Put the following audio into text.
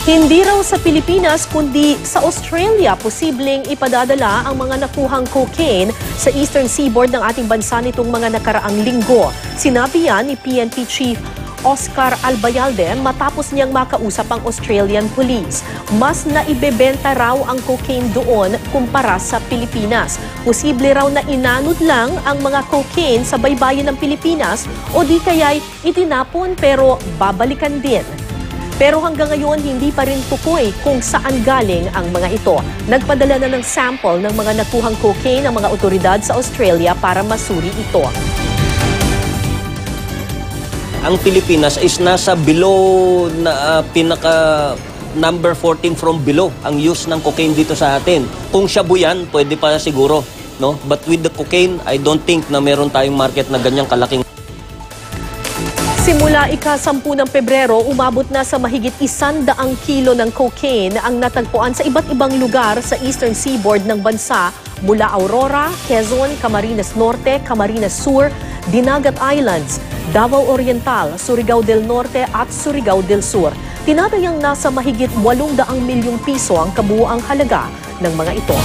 Hindi raw sa Pilipinas kundi sa Australia posibleng ipadadala ang mga nakuhang cocaine sa eastern seaboard ng ating bansa nitong mga nakaraang linggo. Sinabi yan ni PNP Chief Oscar Albayalde matapos niyang makausap ang Australian Police. Mas naibebenta raw ang cocaine doon kumpara sa Pilipinas. Posible raw na inanod lang ang mga cocaine sa baybayin ng Pilipinas o di kaya'y itinapon pero babalikan din. Pero hanggang ngayon, hindi pa rin tukoy kung saan galing ang mga ito. Nagpadala na ng sample ng mga nakuhang cocaine ang mga otoridad sa Australia para masuri ito. Ang Pilipinas is nasa below na pinaka number 14 from below ang use ng cocaine dito sa atin. Kung shabu yan, pwede pa siguro. No? But with the cocaine, I don't think na meron tayong market na ganyang kalaking. Simula ika-10 ng Pebrero, umabot na sa mahigit 100 kilo ng cocaine ang natagpuan sa iba't ibang lugar sa eastern seaboard ng bansa mula Aurora, Quezon, Camarines Norte, Camarines Sur, Dinagat Islands, Davao Oriental, Surigao del Norte at Surigao del Sur. Tinatayang nasa mahigit 800 milyong piso ang kabuuang halaga ng mga ito.